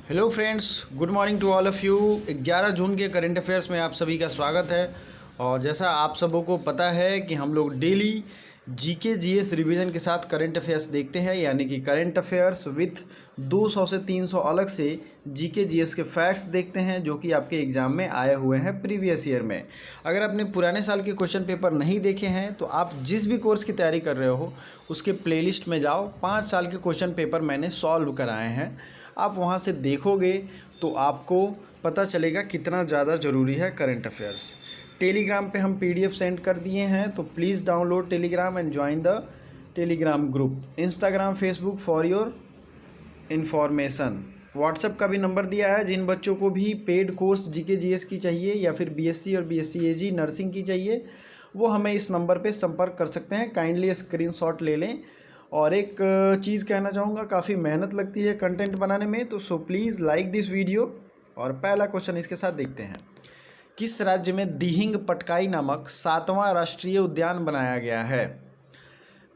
Hello friends, good morning to all of you. 11 जून के current affairs में आप सभी का स्वागत है। और जैसा आप सबों को पता है कि हम लोग डेली जीके जीएस रिवीजन के साथ करंट अफेयर्स देखते हैं, यानी कि करंट अफेयर्स विथ 200 से 300 अलग से जीके जीएस के फैक्ट्स देखते हैं जो कि आपके एग्ज़ाम में आए हुए हैं प्रीवियस ईयर में। अगर आपने पुराने साल के क्वेश्चन पेपर नहीं देखे हैं तो आप जिस भी कोर्स की तैयारी कर रहे हो उसके प्लेलिस्ट में जाओ। 5 साल के क्वेश्चन पेपर मैंने सॉल्व कराए हैं, आप वहाँ से देखोगे तो आपको पता चलेगा कितना ज़्यादा ज़रूरी है करंट अफेयर्स। टेलीग्राम पे हम पीडीएफ सेंड कर दिए हैं, तो please download Telegram and join the Telegram group. Instagram Facebook for your information. WhatsApp का भी नंबर दिया है। जिन बच्चों को भी पेड कोर्स जीके जीएस की चाहिए या फिर बीएससी और बीएससी एजी नर्सिंग की चाहिए, वो हमें इस नंबर पे संपर्क कर सकते हैं। काइंडली स्क्रीनशॉट ले लें। और एक चीज़ कहना चाहूँगा, काफ़ी मेहनत लगती है कंटेंट बनाने में, तो so please like this video. और पहला क्वेश्चन इसके साथ देखते हैं। किस राज्य में दिहिंग पटकाई नामक 7वां राष्ट्रीय उद्यान बनाया गया है?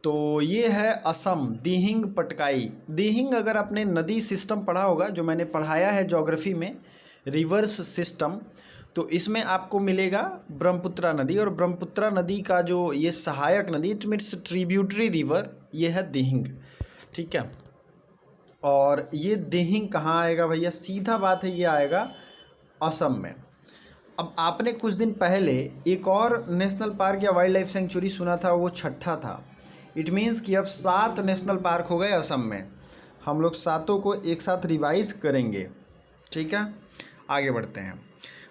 तो ये है असम। दिहिंग पटकाई। दिहिंग, अगर आपने नदी सिस्टम पढ़ा होगा, जो मैंने पढ़ाया है ज्योग्राफी में, रिवर्स सिस्टम, तो इसमें आपको मिलेगा ब्रह्मपुत्रा नदी। और ब्रह्मपुत्रा नदी का जो ये सहायक नदी, इट मीन्स ट्रिब्यूटरी रिवर, ये है दिहिंग। ठीक है। और ये दिहिंग कहाँ आएगा भैया? सीधा बात है, ये आएगा असम में। अब आपने कुछ दिन पहले एक और नेशनल पार्क या वाइल्ड लाइफ सेंचुरी सुना था, वो छठा था। इट मीन्स कि अब 7 नेशनल पार्क हो गए असम में। हम लोग सातों को एक साथ रिवाइज करेंगे। ठीक है, आगे बढ़ते हैं।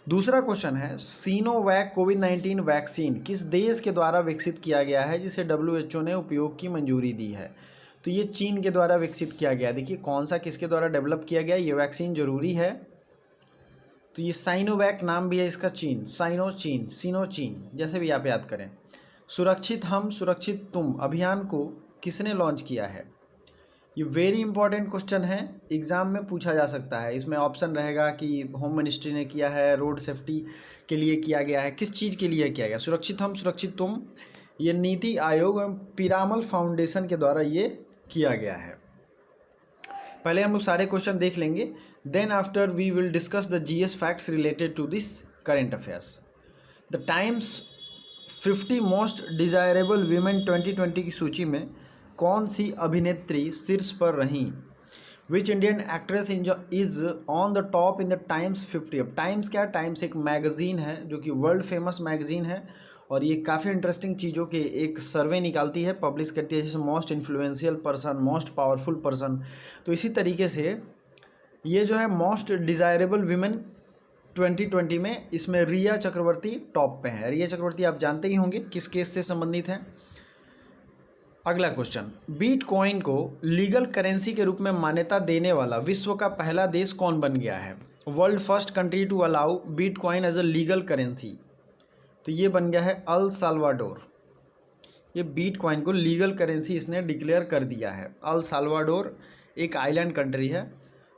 दूसरा क्वेश्चन है, सीनोवैक कोविड-19 वैक्सीन किस देश के द्वारा विकसित किया गया है जिसे WHO ने उपयोग की मंजूरी दी है? तो ये चीन के द्वारा विकसित किया गया। देखिए कौन सा किसके द्वारा डेवलप किया गया, ये वैक्सीन जरूरी है। तो ये साइनोवैक नाम भी है इसका, चीन, साइनो चीन, सीनो चीन, जैसे भी आप याद करें। सुरक्षित हम सुरक्षित तुम अभियान को किसने लॉन्च किया है? ये वेरी इंपॉर्टेंट क्वेश्चन है, एग्ज़ाम में पूछा जा सकता है। इसमें ऑप्शन रहेगा कि होम मिनिस्ट्री ने किया है, रोड सेफ्टी के लिए किया गया है, किस चीज़ के लिए किया गया। सुरक्षित हम सुरक्षित तुम, ये नीति आयोग एवं पिरामल फाउंडेशन के द्वारा ये किया गया है। पहले हम लोग सारे क्वेश्चन देख लेंगे, then after we will discuss the GS facts related to this current affairs. The Times 50 most desirable women 2020 की सूची में कौन सी अभिनेत्री शीर्ष पर रहीं? Which Indian actress is on the top in the Times 50? अब टाइम्स क्या है? टाइम्स एक मैगजीन है जो कि वर्ल्ड फेमस मैगजीन है, और ये काफ़ी इंटरेस्टिंग चीज़ों के एक सर्वे निकालती है, पब्लिश करती है, जैसे most influential person, most powerful person. तो इसी तरीके से ये जो है मोस्ट डिज़ायरेबल वीमेन 2020 में, इसमें रिया चक्रवर्ती टॉप पे है। रिया चक्रवर्ती आप जानते ही होंगे किस केस से संबंधित है। अगला क्वेश्चन, बिटकॉइन को लीगल करेंसी के रूप में मान्यता देने वाला विश्व का पहला देश कौन बन गया है? World first country to allow bitcoin as a legal currency, तो ये बन गया है अल साल्वाडोर। ये बिटकॉइन को लीगल करेंसी इसने डिक्लेयर कर दिया है। अल साल्वाडोर एक आइलैंड कंट्री है,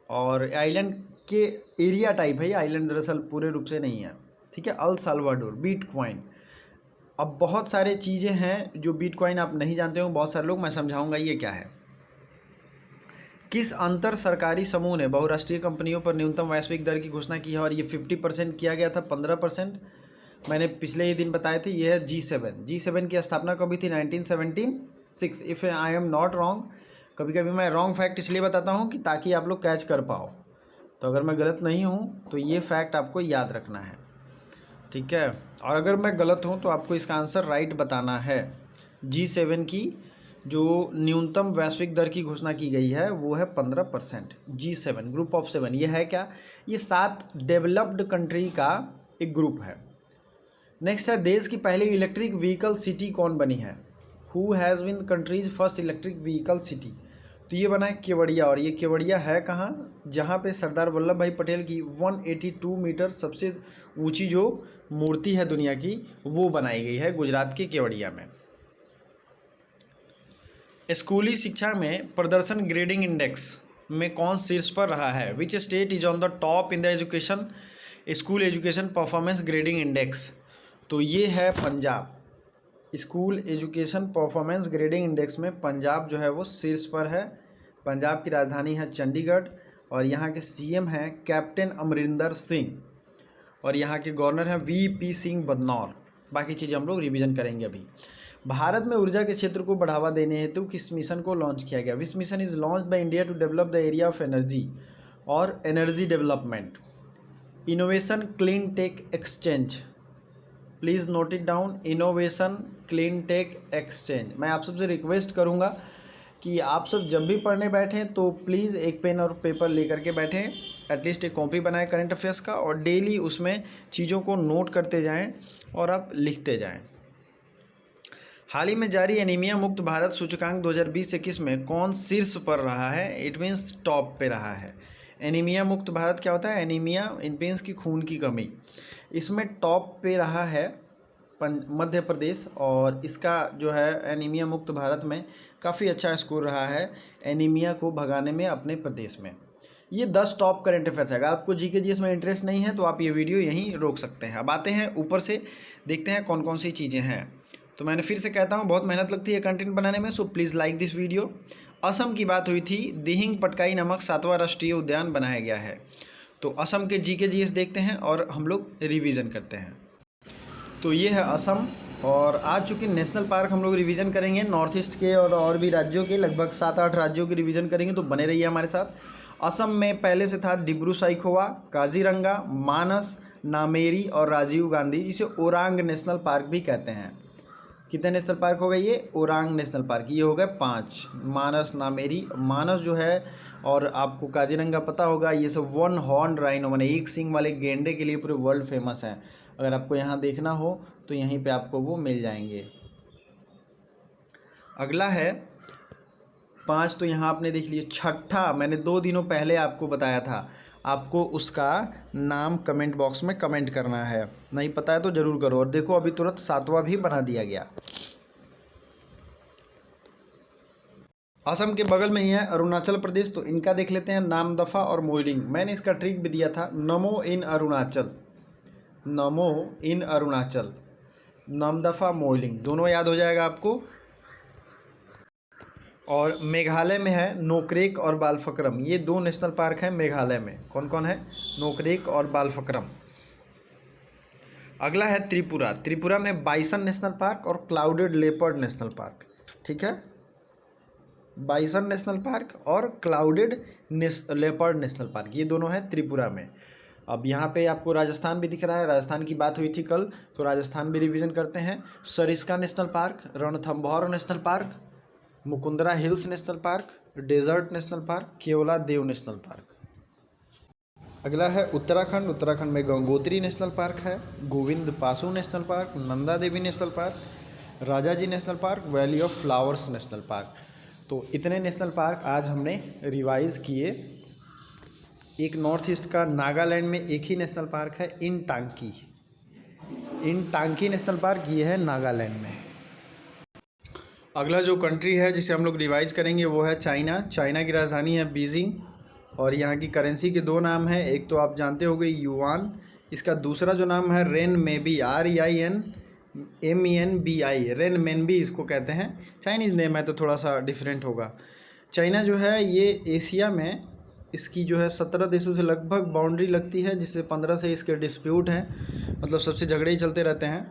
और आइलैंड के एरिया टाइप है ये, आइलैंड दरअसल पूरे रूप से नहीं है। ठीक है, अल साल्वाडोर, बिटकॉइन। अब बहुत सारे चीज़ें हैं जो बिटकॉइन आप नहीं जानते हो बहुत सारे लोग, मैं समझाऊंगा ये क्या है। किस अंतर सरकारी समूह ने बहुराष्ट्रीय कंपनियों पर न्यूनतम वैश्विक दर की घोषणा की है? और ये 50% किया गया था, 15% मैंने पिछले ही दिन बताए थे। ये है G7। G7 की स्थापना कभी थी? 1976, if I am not wrong. कभी कभी मैं रॉन्ग फैक्ट इसलिए बताता हूँ कि ताकि आप लोग कैच कर पाओ, तो अगर मैं गलत नहीं हूँ तो ये फैक्ट आपको याद रखना है। ठीक है, और अगर मैं गलत हूँ तो आपको इसका आंसर राइट बताना है। G7 की जो न्यूनतम वैश्विक दर की घोषणा की गई है वो है 15%। G7 ग्रुप ऑफ 7, ये है क्या? ये 7 डेवलप्ड कंट्री का एक ग्रुप है। नेक्स्ट है, देश की पहली इलेक्ट्रिक व्हीकल सिटी कौन बनी है? Who has been country's first electric vehicle city? तो ये बना है केवड़िया। और ये केवड़िया है कहाँ? जहाँ पे सरदार वल्लभ भाई पटेल की 182 मीटर सबसे ऊंची जो मूर्ति है दुनिया की, वो बनाई गई है गुजरात के केवड़िया में। स्कूली शिक्षा में प्रदर्शन ग्रेडिंग इंडेक्स में कौन शीर्ष पर रहा है? Which state is on the top in the education school education performance grading index? तो ये है Punjab. School education performance grading index में पंजाब जो है वो शीर्ष पर है। पंजाब की राजधानी है चंडीगढ़, और यहाँ के सीएम हैं कैप्टन अमरिंदर सिंह, और यहाँ के गवर्नर हैं वीपी सिंह बदनौर। बाकी चीज़ें हम लोग रिवीजन करेंगे अभी। भारत में ऊर्जा के क्षेत्र को बढ़ावा देने हेतु किस मिशन को लॉन्च किया गया? Which mission is launch by India to develop the area of energy और energy development? Innovation clean tech exchange. Please note it down, innovation clean tech exchange. मैं आप सबसे रिक्वेस्ट करूँगा कि आप सब जब भी पढ़ने बैठें तो प्लीज़ एक पेन और पेपर लेकर के बैठें, एटलीस्ट एक कॉपी बनाएं करंट अफेयर्स का, और डेली उसमें चीज़ों को नोट करते जाएं और आप लिखते जाएं। हाल ही में जारी एनीमिया मुक्त भारत सूचकांक 2020-21 में कौन शीर्ष पर रहा है? इट मीन्स टॉप पे रहा है। एनीमिया मुक्त भारत क्या होता है? एनीमिया इन मीन्स की खून की कमी। इसमें टॉप पे रहा है मध्य प्रदेश, और इसका जो है एनीमिया मुक्त भारत में काफ़ी अच्छा स्कोर रहा है एनीमिया को भगाने में अपने प्रदेश में। ये 10 टॉप करंट अफेयर्स है। अगर आपको जीके जीएस में इंटरेस्ट नहीं है तो आप ये वीडियो यहीं रोक सकते हैं। अब आते हैं ऊपर से, देखते हैं कौन कौन सी चीज़ें हैं। तो मैंने फिर से कहता हूँ, बहुत मेहनत लगती है कंटेंट बनाने में, so please like this video. Assam की बात हुई थी, दिहिंग पटकाई नामक 7वां राष्ट्रीय उद्यान बनाया गया है। तो असम के जीके जीएस देखते हैं और हम लोग रिवीजन करते हैं। तो ये है असम, और आज चूँकि नेशनल पार्क हम लोग रिवीजन करेंगे नॉर्थ ईस्ट के और भी राज्यों के, लगभग 7-8 राज्यों के रिवीजन करेंगे, तो बने रहिए हमारे साथ। असम में पहले से था डिब्रू साइखोवा, काजीरंगा, मानस, नामेरी और राजीव गांधी, जिसे ओरांग नेशनल पार्क भी कहते हैं। कितने नेशनल पार्क हो गए ये? ओरांग नेशनल पार्क, ये हो गए 5। मानस, नामेरी, मानस जो है, और आपको काजीरंगा पता होगा, ये सब 1 हॉर्न राइनो माने एक सींग वाले गेंडे के लिए पूरे वर्ल्ड फेमस हैं। अगर आपको यहाँ देखना हो तो यहीं पे आपको वो मिल जाएंगे। अगला है 5, तो यहाँ आपने देख लिया। छठा मैंने 2 दिनों पहले आपको बताया था, आपको उसका नाम कमेंट बॉक्स में कमेंट करना है, नहीं पता है तो ज़रूर करो। और देखो अभी तुरंत 7वां भी बना दिया गया। असम के बगल में ही है अरुणाचल प्रदेश, तो इनका देख लेते हैं, नामदफा और मोइलिंग। मैंने इसका ट्रिक भी दिया था, नमो इन अरुणाचल, नमो इन अरुणाचल, नामदफा मोइलिंग, दोनों याद हो जाएगा आपको। और मेघालय में है नोकरेक और बालफक्रम, ये 2 नेशनल पार्क हैं मेघालय में। कौन कौन है? नोकरेक और बालफक्रम। अगला है त्रिपुरा, त्रिपुरा में बाइसन नेशनल पार्क और क्लाउडेड लेपर्ड नेशनल पार्क। ठीक है, बाइसन नेशनल पार्क और क्लाउडेड लेपर्ड नेशनल पार्क, ये दोनों हैं त्रिपुरा में। अब यहाँ पे आपको राजस्थान भी दिख रहा है, राजस्थान की बात हुई थी कल, तो राजस्थान भी रिवीजन करते हैं। Sariska national park, Ranthambore national park, Mukundra hills national park, desert national park, Keoladeo national park. अगला है उत्तराखंड, उत्तराखंड में गंगोत्री नेशनल पार्क है, Govind Pashu national park, Nanda Devi national park, Rajaji national park, valley of flowers national park. तो इतने नेशनल पार्क आज हमने रिवाइज किए। एक नॉर्थ ईस्ट का नागालैंड में एक ही नेशनल पार्क है, इन टांकी नेशनल पार्क, ये है नागालैंड में। अगला जो कंट्री है जिसे हम लोग रिवाइज करेंगे वो है चाइना। चाइना की राजधानी है बीजिंग, और यहाँ की करेंसी के 2 नाम हैं, एक तो आप जानते होंगे युआन, इसका दूसरा जो नाम है रेनमेबी, REINMENBI, रेनमेनबी इसको कहते हैं। चाइनीज़ नेम है तो थोड़ा सा डिफरेंट होगा। चाइना जो है ये एशिया में, इसकी जो है 17 देशों से लगभग बाउंड्री लगती है, जिससे 15 से इसके डिस्प्यूट हैं, मतलब सबसे झगड़े ही चलते रहते हैं।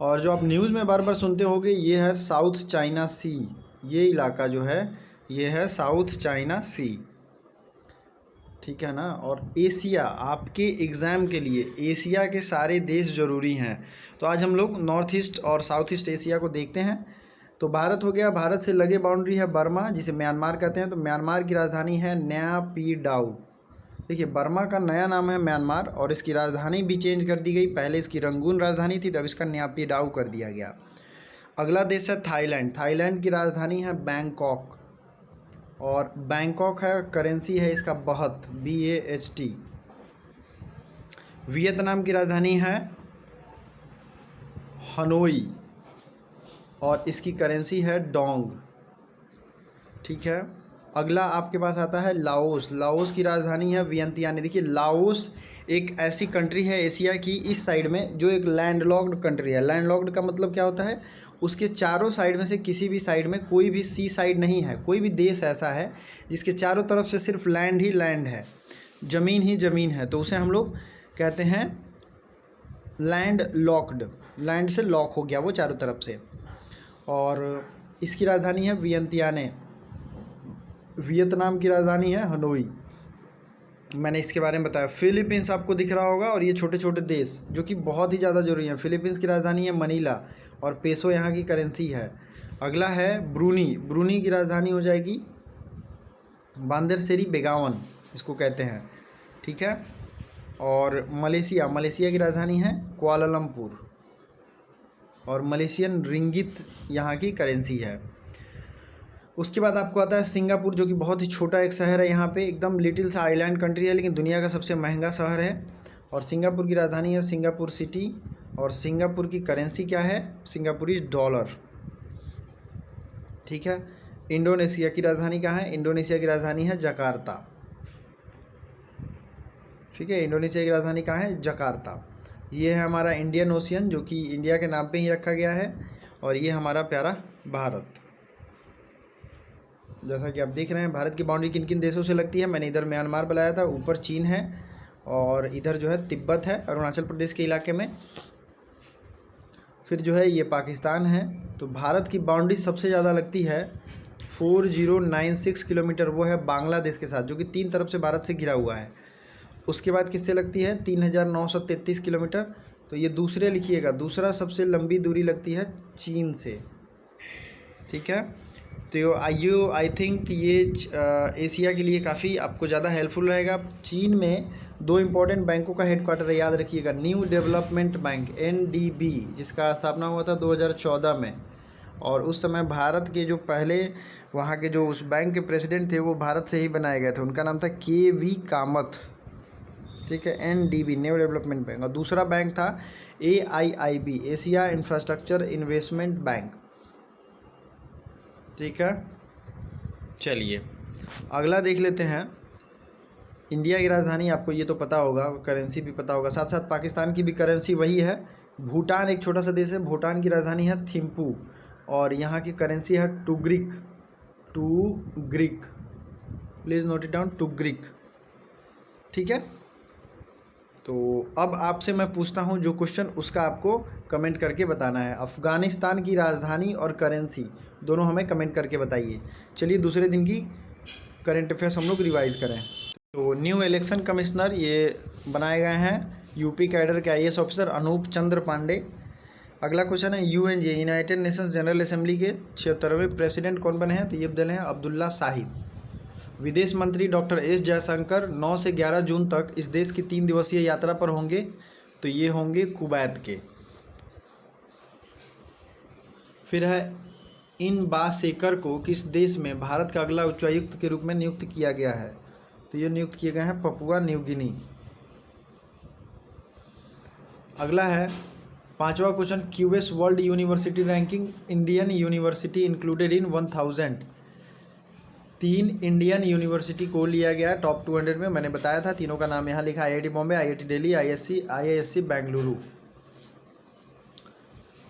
और जो आप न्यूज़ में बार बार सुनते होंगे, ये है साउथ चाइना सी, ये इलाका जो है ये है साउथ चाइना सी। ठीक है ना। और एशिया, आपके एग्ज़ाम के लिए एशिया के सारे देश ज़रूरी हैं, तो आज हम लोग नॉर्थ ईस्ट और साउथ ईस्ट एशिया को देखते हैं। तो भारत हो गया, भारत से लगे बाउंड्री है बर्मा, जिसे म्यांमार कहते हैं, तो म्यांमार की राजधानी है नयापीडाउ। देखिए बर्मा का नया नाम है म्यांमार, और इसकी राजधानी भी चेंज कर दी गई, पहले इसकी रंगून राजधानी थी, तब इसका नयापीडाउ कर दिया गया। अगला देश है थाईलैंड, थाईलैंड की राजधानी है बैंकॉक, और बैंकॉक है, करेंसी है इसका बहत, BAHT। वियतनाम की राजधानी है हनोई, और इसकी करेंसी है डोंग। ठीक है। अगला आपके पास आता है लाओस, लाओस की राजधानी है वियंतियानी। देखिए लाओस एक ऐसी कंट्री है एशिया की इस साइड में जो एक लैंडलॉक्ड कंट्री है। लैंडलॉक्ड का मतलब क्या होता है? उसके चारों साइड में से किसी भी साइड में कोई भी सी साइड नहीं है, कोई भी देश ऐसा है जिसके चारों तरफ से सिर्फ लैंड ही लैंड है, ज़मीन ही ज़मीन है, तो उसे हम लोग कहते हैं लैंड लॉक्ड, लैंड से लॉक हो गया वो चारों तरफ से। और इसकी राजधानी है वियंतियाने। वियतनाम की राजधानी है हनोई। मैंने इसके बारे में बताया। फिलीपींस आपको दिख रहा होगा, और ये छोटे छोटे देश जो कि बहुत ही ज़्यादा जरूरी हैं। फिलीपींस की राजधानी है मनीला और पेसो यहाँ की करेंसी है। अगला है ब्रूनी। ब्रूनी की राजधानी हो जाएगी बांदरसेरी बेगावन, इसको कहते हैं, ठीक है। और मलेशिया, मलेशिया की राजधानी है कुआलालंपुर और मलेशियन रिंगित यहाँ की करेंसी है। उसके बाद आपको आता है सिंगापुर, जो कि बहुत ही छोटा एक शहर है, यहाँ पे एकदम लिटिल सा आइलैंड कंट्री है, लेकिन दुनिया का सबसे महंगा शहर है। और सिंगापुर की राजधानी है सिंगापुर सिटी। और सिंगापुर की करेंसी क्या है? सिंगापुरी डॉलर, ठीक है। इंडोनेशिया की राजधानी कहाँ है? इंडोनेशिया की राजधानी है जकार्ता, ठीक है। इंडोनेशिया की राजधानी कहाँ है? जकार्ता। ये है हमारा इंडियन ओशियन, जो कि इंडिया के नाम पे ही रखा गया है। और ये हमारा प्यारा भारत। जैसा कि आप देख रहे हैं, भारत की बाउंड्री किन किन देशों से लगती है। मैंने इधर म्यांमार बनाया था, ऊपर चीन है, और इधर जो है तिब्बत है अरुणाचल प्रदेश के इलाके में। फिर जो है ये पाकिस्तान है। तो भारत की बाउंड्री सबसे ज़्यादा लगती है 4096 किलोमीटर, वो है बांग्लादेश के साथ, जो कि 3 तरफ से भारत से घिरा हुआ है। उसके बाद किससे लगती है? 3933 किलोमीटर। तो ये दूसरे लिखिएगा, दूसरा सबसे लंबी दूरी लगती है चीन से, ठीक है। तो आई थिंक ये एशिया के लिए काफ़ी आपको ज़्यादा हेल्पफुल रहेगा। चीन में 2 इम्पॉर्टेंट बैंकों का हेडक्वार्टर है, याद रखिएगा। न्यू डेवलपमेंट बैंक NDB, जिसका स्थापना हुआ था 2014 में। और उस समय भारत के जो पहले वहाँ के जो उस बैंक के प्रेसिडेंट थे, वो भारत से ही बनाए गए थे। उनका नाम था KV कामत, ठीक है। NDB new development bank. और दूसरा बैंक था AIIB, Asia infrastructure investment bank, ठीक है। चलिए अगला देख लेते हैं। इंडिया की राजधानी आपको ये तो पता होगा, करेंसी भी पता होगा, साथ साथ पाकिस्तान की भी करेंसी वही है। भूटान एक छोटा सा देश है, भूटान की राजधानी है थिम्पू, और यहाँ की करेंसी है टुग्रिक। प्लीज़ नोट इट डाउन, टुग्रिक, ठीक है। तो अब आपसे मैं पूछता हूँ जो क्वेश्चन, उसका आपको कमेंट करके बताना है। अफ़गानिस्तान की राजधानी और करेंसी दोनों हमें कमेंट करके बताइए। चलिए दूसरे दिन की करंट अफेयर्स हम लोग रिवाइज करें। तो न्यू इलेक्शन कमिश्नर ये बनाए गए हैं यूपी कैडर के IAS ऑफिसर अनूप चंद्र पांडे। अगला क्वेश्चन है UNJ United Nations general assembly के 76वें प्रेसिडेंट कौन बने हैं? तो ये बने हैं अब्दुल्ला शाहिद। विदेश मंत्री डॉक्टर S जयशंकर 9 से 11 जून तक इस देश की 3 दिवसीय यात्रा पर होंगे। तो ये होंगे कुवैत के। फिर है इन बासेकर को किस देश में भारत का अगला उच्चायुक्त के रूप में नियुक्त किया गया है? तो ये नियुक्त किए गए हैं पपुआ न्यू गिनी। अगला है 5वां question, QS world university ranking Indian university included in 1000। 3 Indian university को लिया गया टॉप 200 में। मैंने बताया था, तीनों का नाम यहाँ लिखा, IIT Bombay, IIT Delhi, IISc Bengaluru.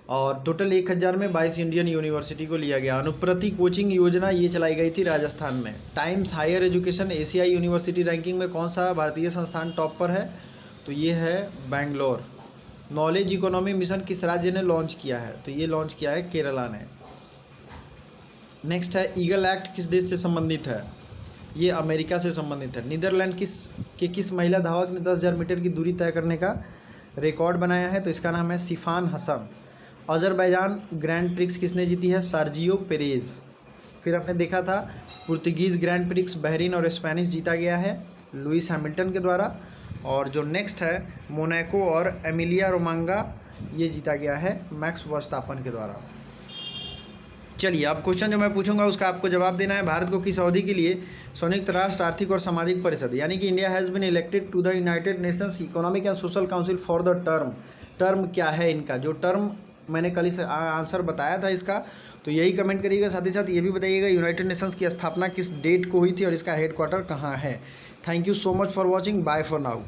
और टोटल 1000 में 22 इंडियन यूनिवर्सिटी को लिया गया। अनुप्रति कोचिंग योजना ये चलाई गई थी राजस्थान में। टाइम्स हायर एजुकेशन एशियाई यूनिवर्सिटी रैंकिंग में कौन सा भारतीय संस्थान टॉप पर है? तो ये है बेंगलोर। नॉलेज इकोनॉमी मिशन किस राज्य ने लॉन्च किया है? तो ये लॉन्च किया है केरला ने। नेक्स्ट है ईगल एक्ट किस देश से संबंधित है? ये अमेरिका से संबंधित है। नीदरलैंड किस महिला धावक ने 10,000 मीटर की दूरी तय करने का रिकॉर्ड बनाया है? तो इसका नाम है सिफान हसन। अजरबैजान ग्रैंड प्रिक्स किसने जीती है? Sergio Perez. फिर आपने देखा था पुर्तगीज़ ग्रैंड प्रिक्स बहरीन और स्पेनिश जीता गया है लुइस हैमिल्टन के द्वारा। और जो नेक्स्ट है मोनाको और एमिलिया रोमांगा, ये जीता गया है मैक्स वर्स्टापन के द्वारा। चलिए अब क्वेश्चन जो मैं पूछूंगा उसका आपको जवाब देना है। भारत को किस अवधि के लिए संयुक्त राष्ट्र आर्थिक और सामाजिक परिषद यानी कि India has been elected to the United Nations Economic and Social Council for the term क्या है इनका? जो टर्म मैंने कल इस आंसर बताया था इसका, तो यही कमेंट करिएगा। साथ ही साथ ये भी बताइएगा यूनाइटेड नेशंस की स्थापना किस डेट को हुई थी और इसका हेडक्वार्टर कहाँ है। Thank you so much for watching, bye for now.